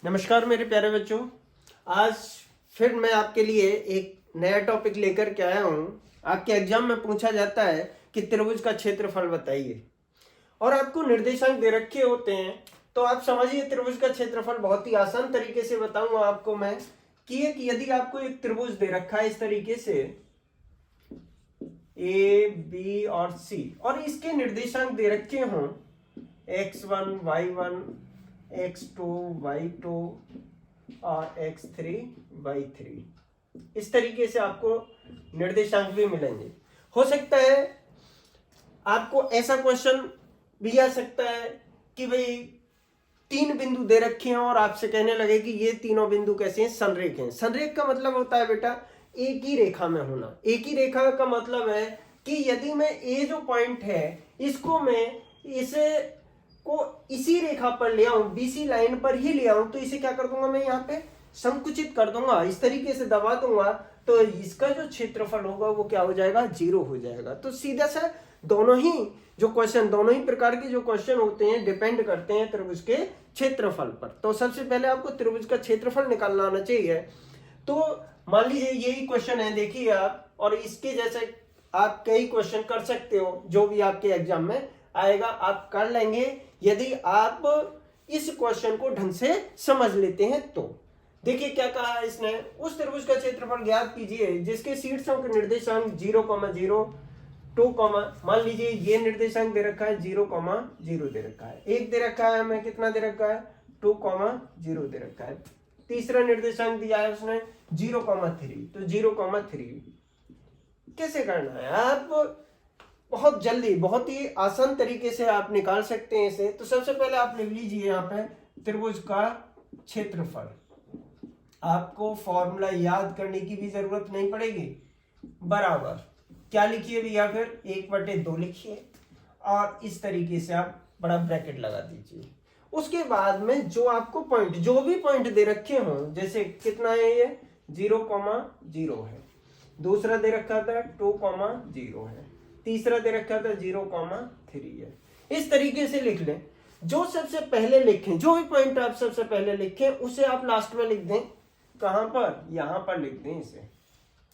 नमस्कार मेरे प्यारे बच्चों। आज फिर मैं आपके लिए एक नया टॉपिक लेकर के आया हूँ। आपके एग्जाम में पूछा जाता है कि त्रिभुज का क्षेत्रफल बताइए और आपको निर्देशांक दे रखे होते हैं। तो आप समझिए त्रिभुज का क्षेत्रफल बहुत ही आसान तरीके से बताऊंगा आपको मैं कि यदि आपको एक त्रिभुज दे रखा है इस तरीके से ए बी और सी और इसके निर्देशांक दे रखे हों x1 y1 x2 y2 और x3 y3, इस तरीके से आपको निर्देशांक भी मिलेंगे। हो सकता है आपको ऐसा क्वेश्चन भी आ सकता है कि भाई 3 बिंदु दे रखे हैं और आपसे कहने लगे कि ये तीनों बिंदु कैसे हैं, संरेख हैं। संरेख का मतलब होता है बेटा एक ही रेखा में होना। एक ही रेखा का मतलब है कि यदि मैं ए जो पॉइंट है इसको मैं इसे को इसी रेखा पर ले आऊं, बीसी लाइन पर ही ले आऊं, तो इसे क्या कर दूंगा, मैं यहाँ पे संकुचित कर दूंगा, इस तरीके से दबा दूंगा, तो इसका जो क्षेत्रफल होगा वो क्या हो जाएगा, 0 हो जाएगा। तो सीधा सा दोनों ही प्रकार के जो क्वेश्चन होते हैं डिपेंड करते हैं त्रिभुज के क्षेत्रफल पर। तो सबसे पहले आपको त्रिभुज का क्षेत्रफल निकालना आना चाहिए। तो मान लीजिए यही क्वेश्चन है, देखिए आप, और इसके जैसे आप कई क्वेश्चन कर सकते हो जो भी आपके एग्जाम में आएगा आप कर लेंगे यदि आप इस क्वेश्चन को ढंग से समझ लेते हैं। तो देखिए क्या कहा है इसने, उस त्रिभुज का क्षेत्रफल ज्ञात कीजिए जिसके शीर्षों के निर्देशांक 0,0 2, मान लीजिए ये निर्देशांक दे रखा है 0,0 दे रखा है, एक दे रखा है हमें कितना दे रखा है 2,0 दे रखा है, तीसरा निर्देशांक दिया है उसने 0,3, तो 0,3 कैसे करना है आप बहुत जल्दी बहुत ही आसान तरीके से आप निकाल सकते हैं इसे। तो सबसे पहले आप लिख लीजिए यहाँ पे त्रिभुज का क्षेत्रफल। आपको फॉर्मूला याद करने की भी जरूरत नहीं पड़ेगी, बराबर क्या लिखिए भैया, फिर 1/2 लिखिए और इस तरीके से आप बड़ा ब्रैकेट लगा दीजिए। उसके बाद में जो आपको पॉइंट जो भी पॉइंट दे रखे हों, जैसे कितना है ये 0,0 है, दूसरा दे रखा था 2,0 है, तीसरा दे रखा था 0,3 है, इस तरीके से लिख लें। जो सबसे पहले लिखें, जो भी पॉइंट आप सबसे पहले लिखें उसे आप लास्ट में लिख दें। कहां पर, यहां पर लिख दें इसे।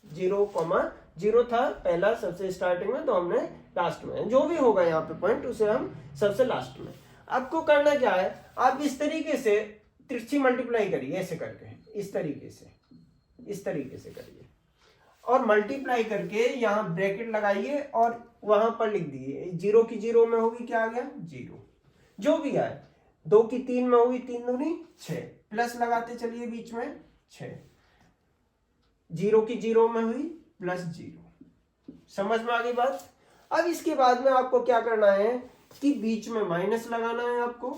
0,0 था पहला सबसे स्टार्टिंग में, तो हमने लास्ट में, जो भी होगा यहाँ पे पॉइंट उसे हम सबसे लास्ट में। आपको करना क्या है, आप इस तरीके से तिरछी मल्टीप्लाई करिए, ऐसे करके इस तरीके से करिए और मल्टीप्लाई करके यहाँ ब्रैकेट लगाइए और वहां पर लिख दिए 0 की 0 में होगी क्या आ गया 0, जो भी आए 2 की 3 में होगी 3 दूनी 6, प्लस लगाते चलिए बीच में 6, 0 की 0 में हुई +0। समझ में आ गई बात। अब इसके बाद में आपको क्या करना है कि बीच में माइनस लगाना है आपको,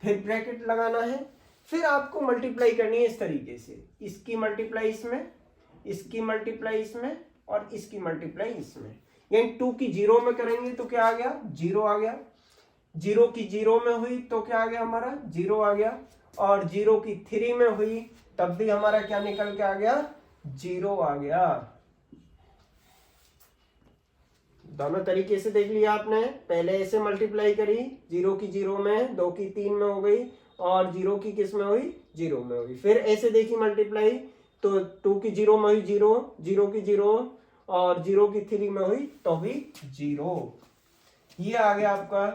फिर ब्रैकेट लगाना है, फिर आपको मल्टीप्लाई करनी है इस तरीके से, इसकी मल्टीप्लाई इसमें, इसकी मल्टीप्लाई इसमें और इसकी मल्टीप्लाई इसमें, यानी 2 की 0 में करेंगे तो क्या आ गया 0 आ गया, 0 की 0 में हुई तो क्या आ गया हमारा 0 आ गया, और 0 की 3 में हुई तब भी हमारा क्या निकल के आ गया 0 आ गया। दोनों तरीके से देख लिया आपने, पहले ऐसे मल्टीप्लाई करी 0 की 0 में, 2 की 3 में हो गई और 0 की किस में हुई 0 में हुई, फिर ऐसे देखी मल्टीप्लाई तो 2 की 0 में हुई 0, 0 की 0 और 0 की 3 में हुई तो भी 0। ये आ गया आपका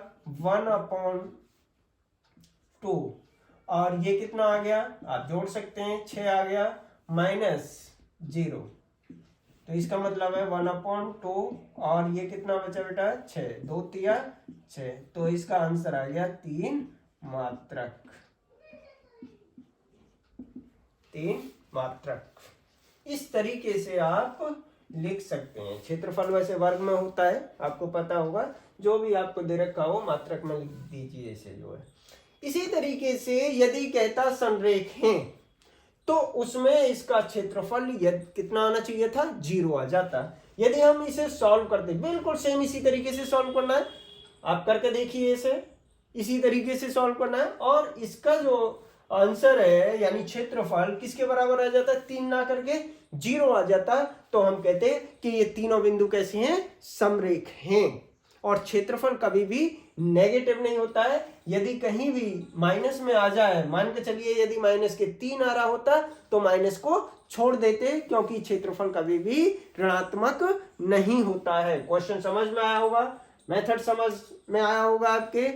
1/2 और ये कितना आ गया आप जोड़ सकते हैं 6 आ गया -0, तो इसका मतलब है 1/2 और ये कितना बचा बेटा 6, 2 तिया 6, तो इसका आंसर आ गया 3 मात्रक। इस तरीके से आप लिख सकते हैं। क्षेत्रफल वैसे वर्ग में होता है, आपको पता होगा, जो भी आपको दे रखा हो मात्रक में लिख दीजिए इसे जो है। इसी तरीके से यदि कहता संरेख है तो उसमें इसका क्षेत्रफल कितना आना चाहिए था 0 आ जाता। यदि हम इसे सॉल्व करते, बिल्कुल सेम इसी तरीके से सॉल्व करना है, आप करके देखिए इसे, इसी तरीके से सॉल्व करना है और इसका जो आंसर है यानी क्षेत्रफल किसके बराबर आ जाता है 3 ना करके 0 आ जाता, तो हम कहते हैं कि ये तीनों बिंदु कैसे हैं समरेख हैं। और क्षेत्रफल कभी भी नेगेटिव नहीं होता है। यदि कहीं भी माइनस में आ जाए, मान के चलिए यदि माइनस के 3 आ रहा होता तो माइनस को छोड़ देते, क्योंकि क्षेत्रफल कभी भी ऋणात्मक नहीं होता है। क्वेश्चन समझ में आया होगा, मेथड समझ में आया होगा आपके।